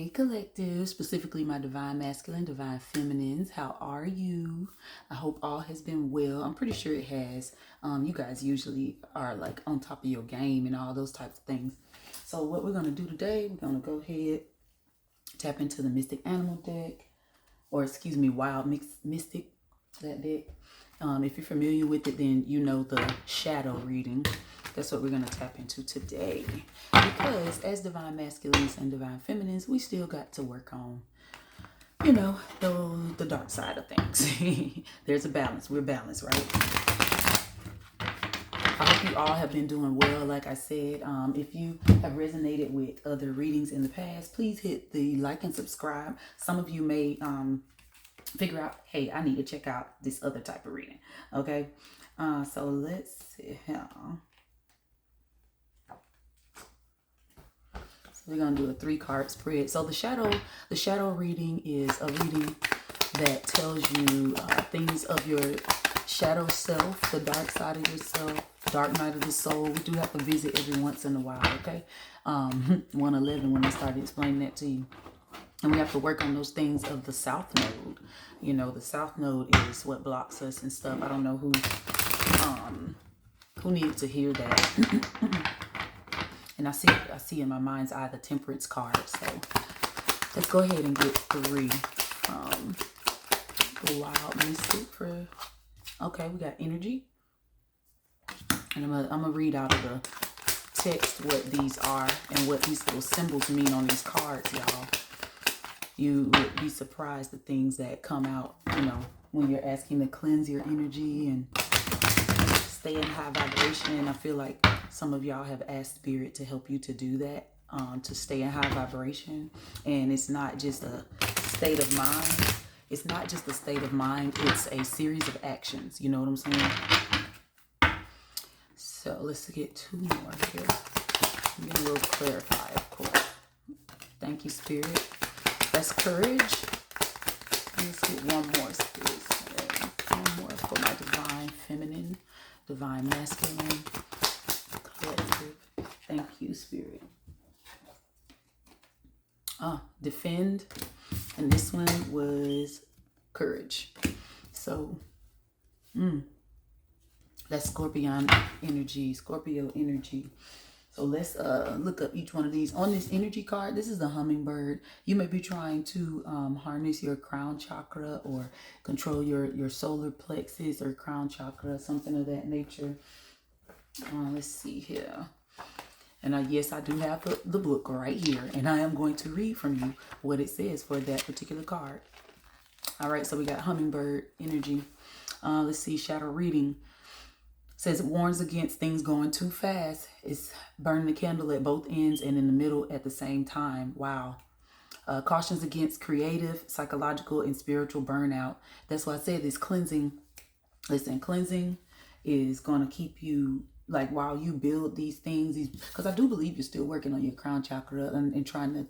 Hey collective, specifically my divine masculine, divine feminines, how are you? I hope all has been well. I'm pretty sure it has. You guys usually are like on top of your game and all those types of things. So what we're going to do today, we're going to go ahead, tap into the Mystic Animal deck, or excuse me, Wild Mystic, that deck. If you're familiar with it, then you know the shadow reading. That's what we're going to tap into today. Because as divine masculines and divine feminines, we still got to work on, you know, the dark side of things. There's a balance. We're balanced, right? I hope you all have been doing well. Like I said, if you have resonated with other readings in the past, please hit the like and subscribe. Some of you may figure out, hey, I need to check out this other type of reading. Okay, so let's see here. So we're gonna do a 3-card spread. So the shadow reading is a reading that tells you things of your shadow self, the dark side of yourself, dark night of the soul. We do have to visit every once in a while, okay? 111 when I started explaining that to you. And we have to work on those things of the South Node. You know, the South Node is what blocks us and stuff. I don't know who needs to hear that. And I see in my mind's eye the Temperance card. So let's go ahead and get 3 from the Wild Mystic for. Okay, we got energy. And I'm gonna read out of the text what these are and what these little symbols mean on these cards, y'all. You would be surprised at things that come out, you know, when you're asking to cleanse your energy and stay in high vibration. I feel like some of y'all have asked Spirit to help you to do that, to stay in high vibration. And it's not just a state of mind. It's not just a state of mind. It's a series of actions. You know what I'm saying? So let's get 2 more here. Get a little clarify, of course. Thank you, Spirit. That's courage. Let's get one more, Spirit. One more for my divine feminine, divine masculine, collective. Thank you, Spirit. Defend. And this one was courage. So, that's Scorpio energy. So let's look up each one of these. On this energy card, this is the hummingbird. You may be trying to harness your crown chakra or control your solar plexus or crown chakra, something of that nature. Let's see here. And yes, I do have the book right here. And I am going to read from you what it says for that particular card. All right, so we got hummingbird energy. Let's see, shadow reading. Says it warns against things going too fast. It's burning the candle at both ends and in the middle at the same time. Wow. Cautions against creative, psychological, and spiritual burnout. That's why I said this cleansing. Listen, cleansing is going to keep you, like, while you build these things, because I do believe you're still working on your crown chakra and trying to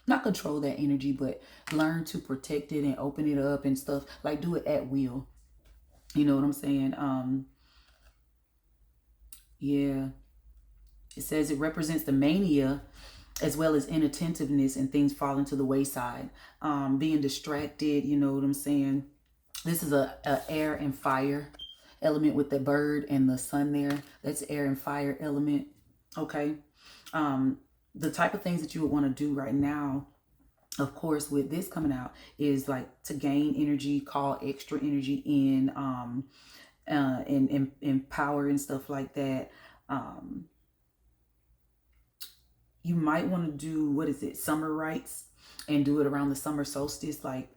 not control that energy, but learn to protect it and open it up and stuff. Like, do it at will. You know what I'm saying? Yeah. It says it represents the mania as well as inattentiveness and things falling to the wayside. Being distracted, you know what I'm saying? This is a air and fire element with the bird and the sun there. That's air and fire element. Okay. The type of things that you would want to do right now, of course, with this coming out, is like to gain energy, call extra energy in, and power and stuff like that. You might want to do, summer rites, and do it around the summer solstice, like,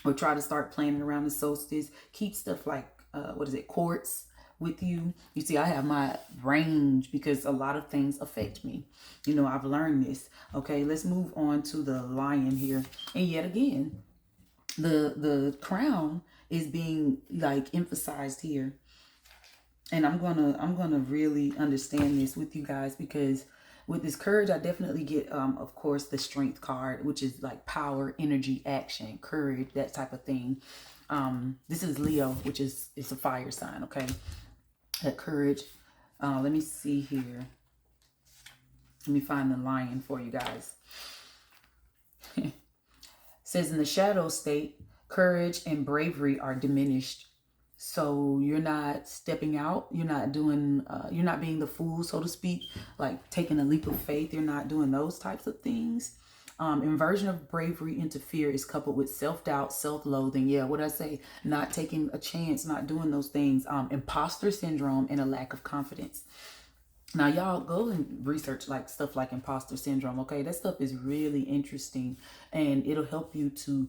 or try to start planning around the solstice. Keep stuff like, quartz with you. You see, I have my range because a lot of things affect me. You know, I've learned this. Okay, let's move on to the lion here. And yet again, the crown is being like emphasized here. And I'm gonna really understand this with you guys, because with this courage, I definitely get, of course, the strength card, which is like power, energy, action, courage, that type of thing. This is Leo, which it's a fire sign, okay? That courage. Let me see here. Let me find the lion for you guys. says in the shadow state, courage and bravery are diminished. So you're not stepping out. You're not doing, you're not being the fool, so to speak, like taking a leap of faith. You're not doing those types of things. Inversion of bravery into fear is coupled with self-doubt, self-loathing. Yeah, what I say, not taking a chance, not doing those things. Imposter syndrome and a lack of confidence. Now, y'all go and research like stuff like imposter syndrome, okay? That stuff is really interesting, and it'll help you to,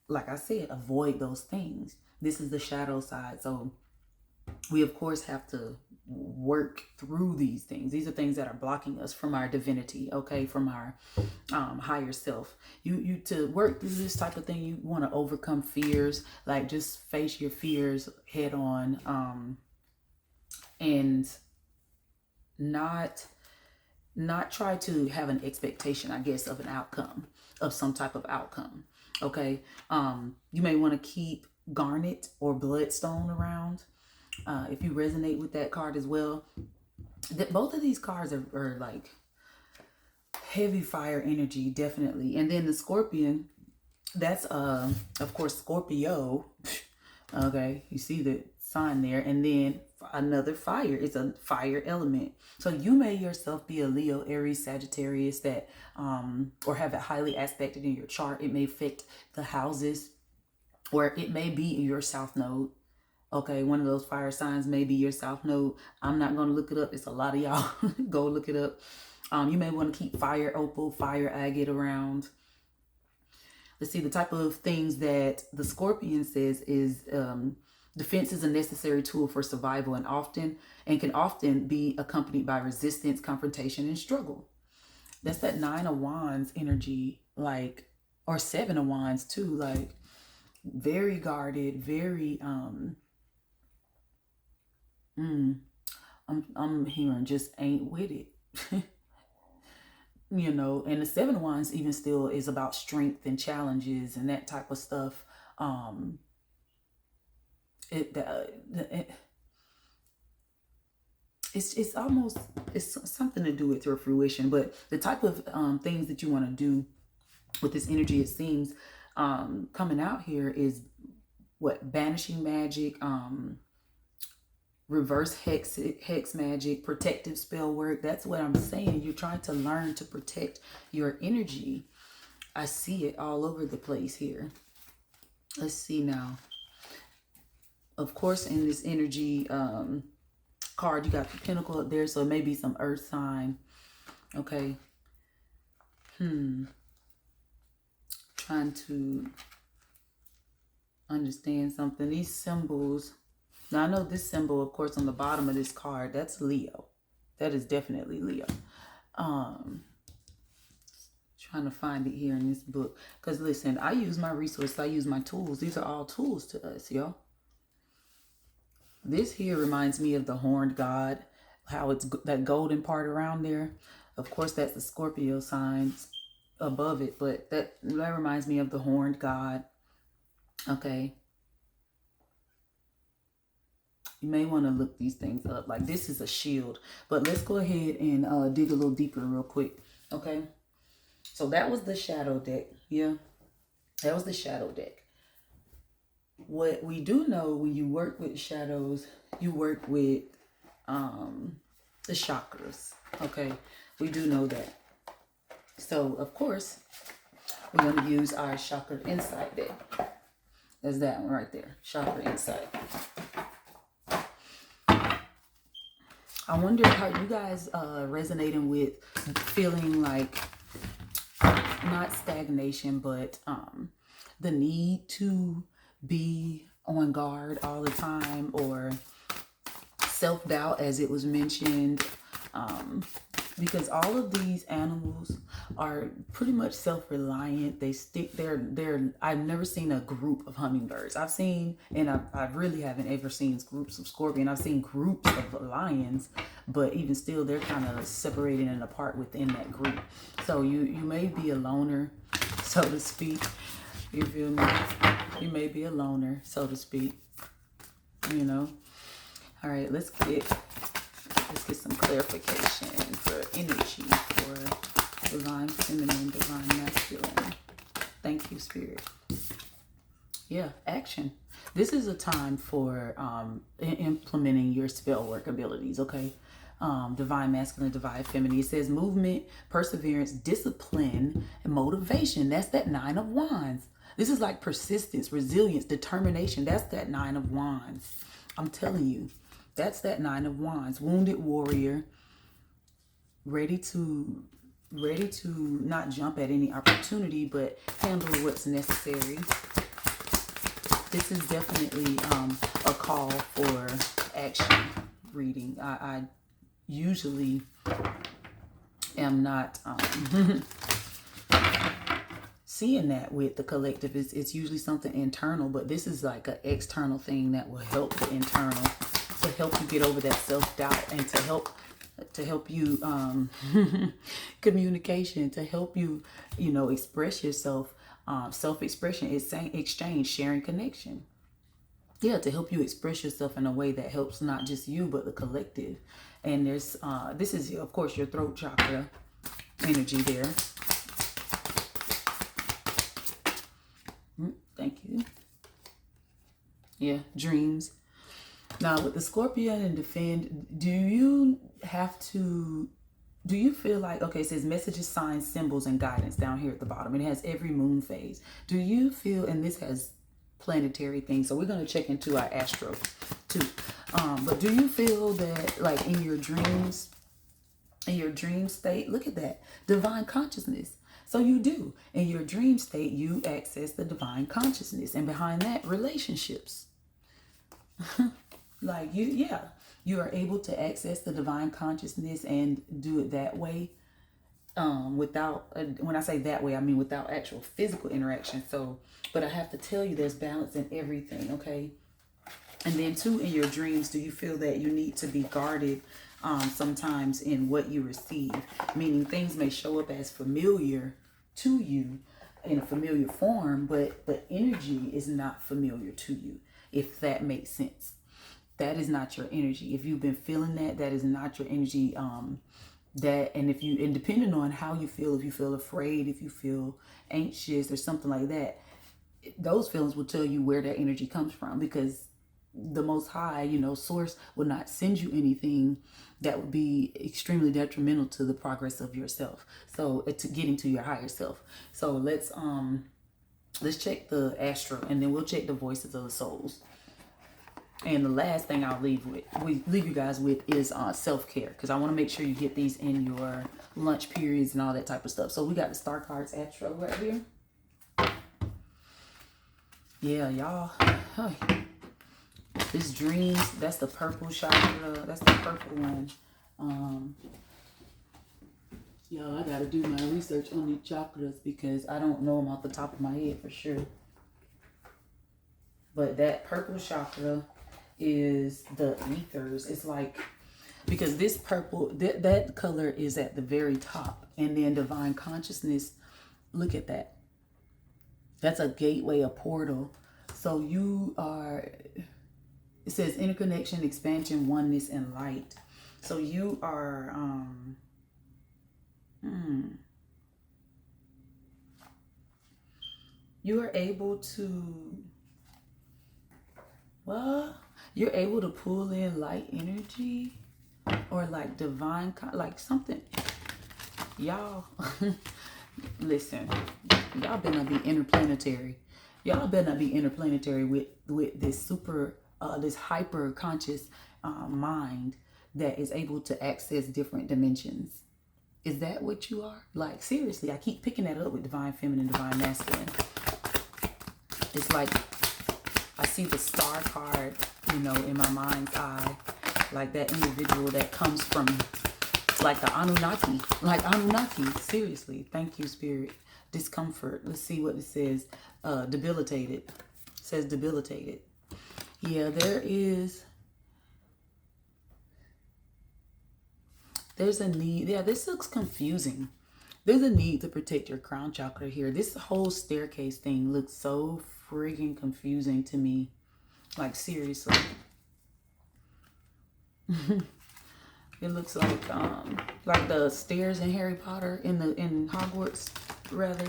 like I said, avoid those things. This is the shadow side. So we, of course, have to work through these things. These are things that are blocking us from our divinity, okay? From our higher self. You to work through this type of thing, you want to overcome fears. Like, just face your fears head on, and not try to have an expectation, I guess, of an outcome, of some type of outcome. Okay. You may want to keep garnet or bloodstone around, if you resonate with that card as well. That both of these cards are like heavy fire energy, definitely. And then the Scorpion, that's of course Scorpio. Okay, you see the sign there. And then another fire, it's a fire element. So you may yourself be a Leo, Aries, Sagittarius that or have it highly aspected in your chart. It may affect the houses, or it may be your south node. Okay, one of those fire signs may be your south node. I'm not going to look it up. It's a lot of y'all. Go look it up. You may want to keep fire opal, fire agate around. Let's see, the type of things that the Scorpion says is defense is a necessary tool for survival and can often be accompanied by resistance, confrontation, and struggle. That's that 9 of Wands energy, like, or 7 of Wands too, like very guarded, very I'm hearing just ain't with it. You know, and the 7 of Wands even still is about strength and challenges and that type of stuff. It's almost, it's something to do with your fruition, but the type of things that you want to do with this energy, it seems, coming out here is what? Banishing magic, reverse hex magic, protective spell work. That's what I'm saying. You're trying to learn to protect your energy. I see it all over the place here. Let's see now. Of course, in this energy card, you got the pentacle up there, so it may be some earth sign. Okay. Trying to understand something. These symbols. Now, I know this symbol, of course, on the bottom of this card, that's Leo. That is definitely Leo. Trying to find it here in this book. Because, listen, I use my resources. I use my tools. These are all tools to us, y'all. This here reminds me of the horned god. How it's that golden part around there. Of course, that's the Scorpio sign above it. But that reminds me of the horned god. Okay. You may want to look these things up. Like, this is a shield. But let's go ahead and dig a little deeper real quick. Okay. So that was the shadow deck. Yeah. That was the shadow deck. What we do know, when you work with shadows, you work with the chakras. Okay. We do know that. So, of course, we're going to use our chakra insight deck. There's that one right there. Chakra insight. I wonder how you guys resonating with feeling like not stagnation, but the need to be on guard all the time, or self-doubt, as it was mentioned, because all of these animals are pretty much self-reliant. They stick they're I've never seen a group of hummingbirds. I've seen, and I really haven't ever seen groups of scorpion. I've seen groups of lions, but even still, they're kind of separated and apart within that group. So you may be a loner, so to speak. You feel me? You may be a loner, so to speak. You know. All right, let's get some clarification for energy for divine feminine, divine masculine. Thank you, Spirit. Yeah, action. This is a time for implementing your spell work abilities, okay? Divine masculine, divine feminine. It says movement, perseverance, discipline, and motivation. That's that 9 of Wands. This is like persistence, resilience, determination. That's that 9 of Wands. I'm telling you, that's that 9 of Wands. Wounded warrior, ready to not jump at any opportunity, but handle what's necessary. This is definitely a call for action reading. I usually am not seeing that with the collective. It's usually something internal, but this is like an external thing that will help the internal, to help you get over that self-doubt, and to help you communication, to help you, express yourself. Self-expression is saying exchange, sharing, connection. Yeah, to help you express yourself in a way that helps not just you, but the collective. And there's, this is, of course, your throat chakra energy there. Thank you. Yeah, dreams. Now, with the Scorpion and Defend, do you feel like, okay, it says messages, signs, symbols, and guidance down here at the bottom. It has every moon phase. Do you feel, and this has planetary things, so we're going to check into our astro too. But do you feel that, like, in your dream state, look at that, divine consciousness. So you do. In your dream state, you access the divine consciousness. And behind that, relationships. Like you are able to access the divine consciousness and do it that way, without, when I say that way, I mean without actual physical interaction. So, but I have to tell you, there's balance in everything, okay? And then too, in your dreams, do you feel that you need to be guarded sometimes in what you receive? Meaning things may show up as familiar to you in a familiar form, but the energy is not familiar to you, if that makes sense. That is not your energy. If you've been feeling that is not your energy. And depending on how you feel, if you feel afraid, if you feel anxious or something like that, those feelings will tell you where that energy comes from, because the Most High, Source will not send you anything that would be extremely detrimental to the progress of yourself. So to getting to your higher self. So let's check the astro, and then we'll check the voices of the souls. And the last thing I'll leave you guys with is self-care, because I want to make sure you get these in your lunch periods and all that type of stuff. So we got the star cards astro right here. Yeah, y'all. Hi. This dreams, that's the purple chakra. That's the purple one. Y'all, I gotta do my research on these chakras because I don't know them off the top of my head for sure. But that purple chakra is the ethers. It's like, because this purple, that color is at the very top, and then divine consciousness, look at that. That's a gateway, a portal. So you are, it says interconnection, expansion, oneness, and light. So you are you are able to, well, you're able to pull in light energy, or like divine, like something. Y'all, listen, y'all better not be interplanetary. Y'all better not be interplanetary with this super, this hyper conscious mind that is able to access different dimensions. Is that what you are? Like, seriously, I keep picking that up with divine feminine, divine masculine. It's like, I see the star card, in my mind's eye, like that individual that comes from, like the Anunnaki, seriously. Thank you, Spirit. Discomfort. Let's see what it says. Debilitated. It says debilitated. Yeah, there's a need. Yeah, this looks confusing. There's a need to protect your crown chakra here. This whole staircase thing looks so friggin' confusing to me. Like, seriously. It looks like the stairs in Harry Potter, in Hogwarts, rather.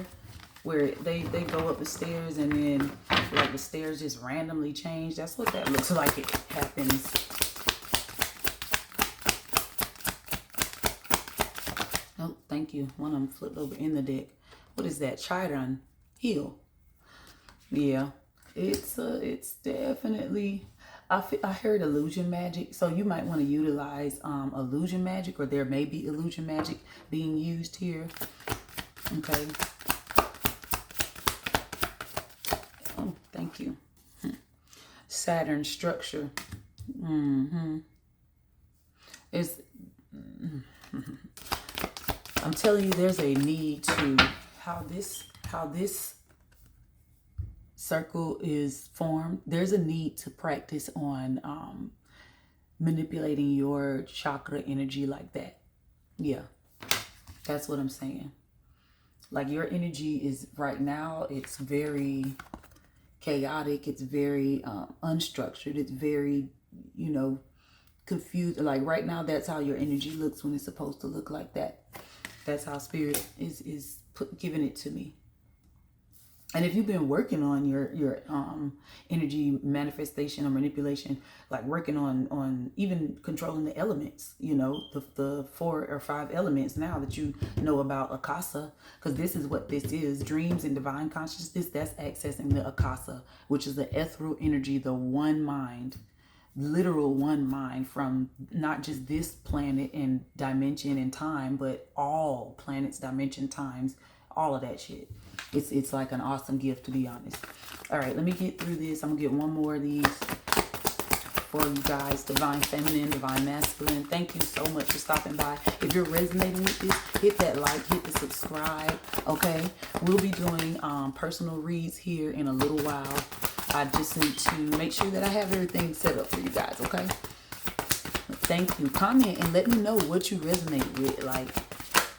where they go up the stairs and then like the stairs just randomly change. That's what that looks like it happens. Oh, thank you. One of them flipped over in the deck. What is that? Chiron heel. Yeah, it's definitely. I heard illusion magic, so you might want to utilize illusion magic, or there may be illusion magic being used here. Okay. Oh, thank you. Saturn structure. It's. I'm telling you, there's a need to how this circle is formed. There's a need to practice on manipulating your chakra energy like that. Yeah, that's what I'm saying. Like your energy is right now, it's very chaotic. It's very unstructured. It's very, confused. Like right now, that's how your energy looks when it's supposed to look like that. That's how spirit is giving it to me. And if you've been working on your energy manifestation or manipulation, like working on even controlling the elements, the 4 or 5 elements now that you know about Akasha, because this is what this is, dreams and divine consciousness, that's accessing the Akasha, which is the ethereal energy, the one mind, literal one mind from not just this planet and dimension and time, but all planets, dimension, times, all of that shit. It's like an awesome gift, to be honest. All right, let me get through this. I'm gonna get one more of these for you guys. Divine feminine, divine masculine. Thank you so much for stopping by. If you're resonating with this, hit that like, hit the subscribe. Okay, we'll be doing personal reads here in a little while. I just need to make sure that I have everything set up for you guys. Okay, thank you. Comment and let me know what you resonate with. Like,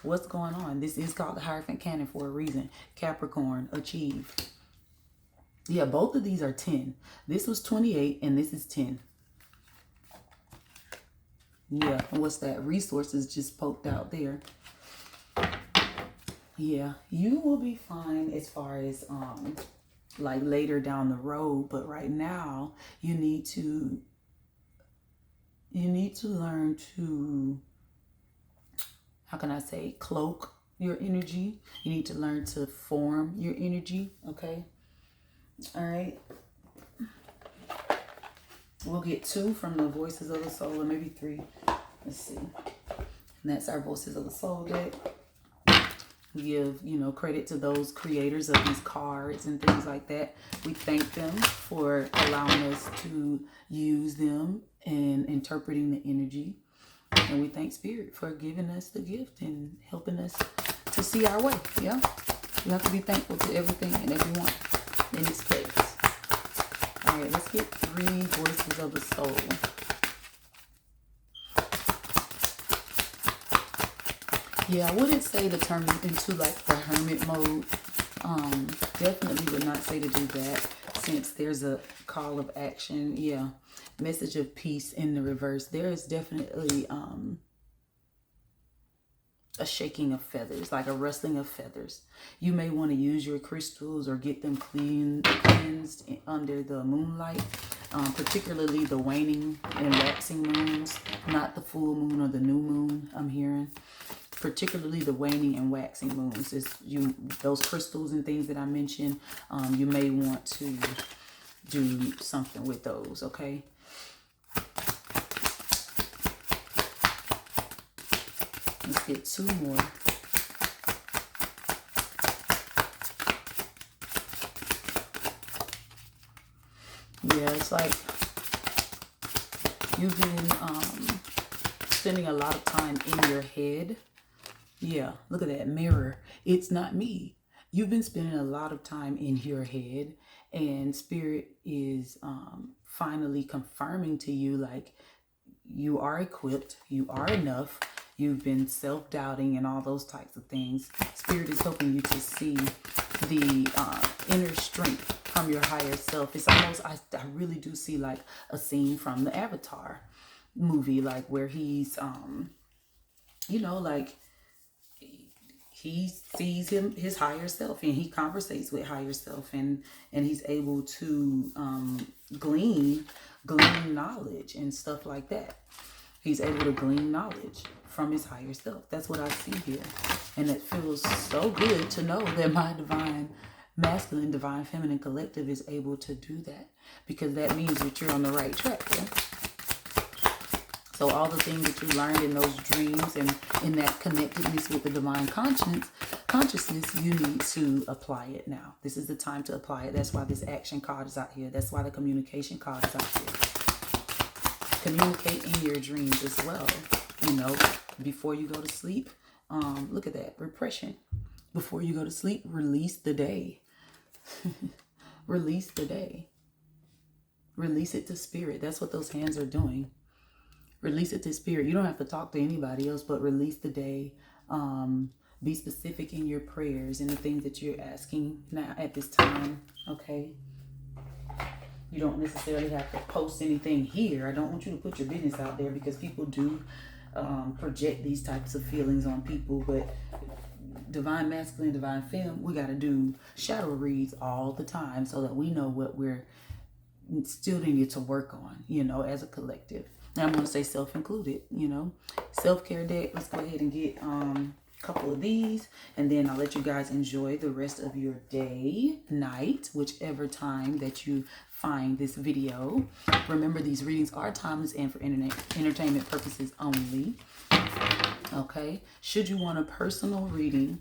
what's going on? This is called the Hierophant Canon for a reason. Capricorn, achieve. Yeah, both of these are 10. This was 28 and this is 10. Yeah, and what's that? Resources just poked out there. Yeah, you will be fine as far as like later down the road, but right now you need to learn to, how can I say, cloak your energy. You need to learn to form your energy. Okay. All right. We'll get 2 from the Voices of the Soul, or maybe 3. Let's see. And that's our Voices of the Soul deck. We give, credit to those creators of these cards and things like that. We thank them for allowing us to use them and interpreting the energy. And we thank Spirit for giving us the gift and helping us to see our way. Yeah. You have to be thankful to everything and everyone in this place. All right, let's get 3 Voices of the Soul. Yeah, I wouldn't say to turn into like the hermit mode. Definitely would not say to do that, since there's a call of action. Yeah. Message of peace in the reverse. There is definitely a shaking of feathers, like a rustling of feathers. You may want to use your crystals or get them cleansed under the moonlight, particularly the waning and waxing moons, not the full moon or the new moon. I'm hearing particularly the waning and waxing moons. Those crystals and things that I mentioned, you may want to do something with those. Okay. Let's get 2 more. Yeah, it's like you've been spending a lot of time in your head. Yeah, look at that mirror. It's not me. You've been spending a lot of time in your head, and Spirit is finally confirming to you, like, you are equipped, you are enough. You've been self-doubting and all those types of things. Spirit is helping you to see the inner strength from your higher self. It's almost, I really do see like a scene from the Avatar movie, like where he's, like he sees his higher self, and he conversates with higher self, and he's able to glean knowledge and stuff like that. He's able to glean knowledge from his higher self. That's what I see here. And it feels so good to know that my divine masculine, divine feminine collective is able to do that, because that means that you're on the right track. Yeah? So all the things that you learned in those dreams and in that connectedness with the divine consciousness, you need to apply it now. This is the time to apply it. That's why this action card is out here. That's why the communication card is out here. Communicate in your dreams as well. You know, before you go to sleep, look at that, repression. Before you go to sleep, release the day. Release the day. Release it to spirit. That's what those hands are doing. Release it to spirit. You don't have to talk to anybody else, but release the day. Be specific in your prayers and the things that you're asking now at this time. Okay. You don't necessarily have to post anything here. I don't want you to put your business out there, because people do project these types of feelings on people. But divine masculine, divine femme, we got to do shadow reads all the time so that we know what we're still needing to work on, you know, as a collective. Now I'm going to say self-included, you know. Self-care deck. Let's go ahead and get a couple of these, and then I'll let you guys enjoy the rest of your day, night, whichever time that you find this video. Remember, these readings are timeless and for entertainment purposes only. Okay. Should you want a personal reading,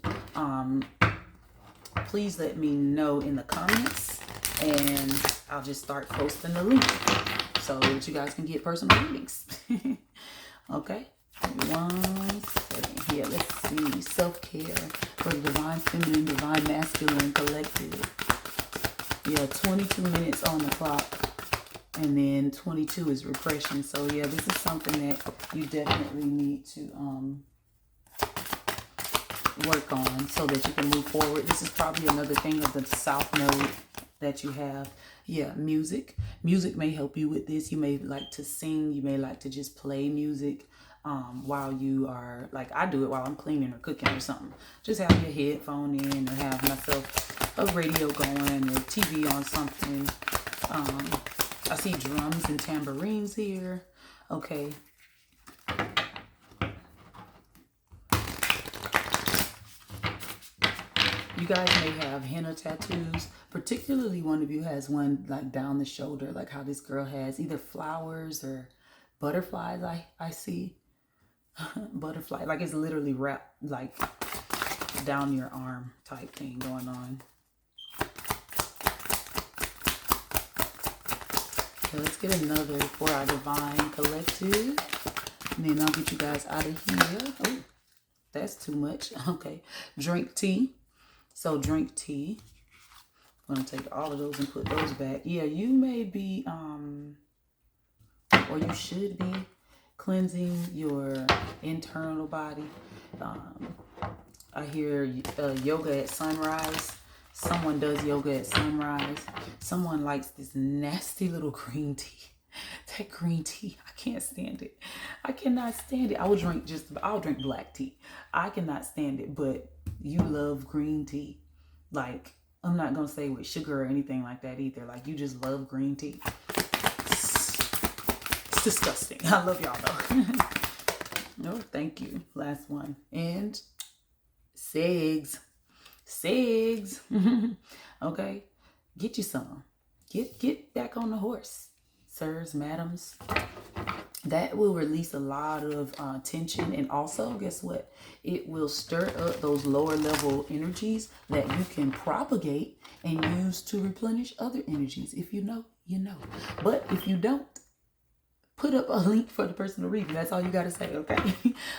please let me know in the comments, and I'll just start posting the link so that you guys can get personal readings. Okay. 1 second here. Let's see. Self-care for the divine feminine, divine masculine collective. Yeah, 22 minutes on the clock. And then 22 is repression. So yeah, this is something that you definitely need to work on so that you can move forward. This is probably another thing of the South Node that you have. Yeah, music. Music may help you with this. You may like to sing. You may like to just play music while you are, like I do it while I'm cleaning or cooking or something. Just have your headphone in, or have myself a radio going, or TV on something. I see drums and tambourines here. Okay. You guys may have henna tattoos. Particularly one of you has one like down the shoulder, like how this girl has either flowers or butterflies. I see. Butterfly, like it's literally wrapped like down your arm type thing going on. So let's get another for our divine collective, and then I'll get you guys out of here. Oh, that's too much. Okay, drink tea. So drink tea. I'm gonna take all of those and put those back. Yeah, you may be or you should be cleansing your internal body. I hear yoga at sunrise. Someone does yoga at sunrise. Someone likes this nasty little green tea. That green tea, I can't stand it. I cannot stand it. I'll drink black tea. I cannot stand it, but you love green tea. Like, I'm not going to say with sugar or anything like that either. Like, you just love green tea. It's disgusting. I love y'all though. No, thank you. Last one. And cigs. Okay. Get you some. Get back on the horse, sirs, madams. That will release a lot of tension, and also, guess what? It will stir up those lower level energies that you can propagate and use to replenish other energies. If you know, you know. But if you don't, put up a link for the personal reading. That's all you got to say, okay?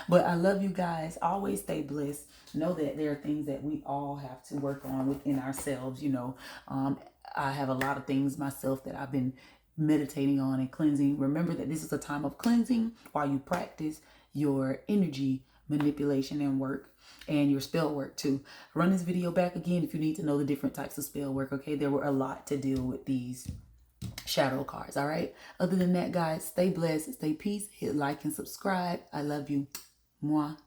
But I love you guys. Always stay blessed. Know that there are things that we all have to work on within ourselves. You know, I have a lot of things myself that I've been meditating on and cleansing. Remember that this is a time of cleansing while you practice your energy manipulation and work, and your spell work too. Run this video back again if you need to know the different types of spell work. Okay, there were a lot to deal with these shadow cards. All right, other than that, guys, stay blessed, stay peace, hit like and subscribe. I love you. Mwah.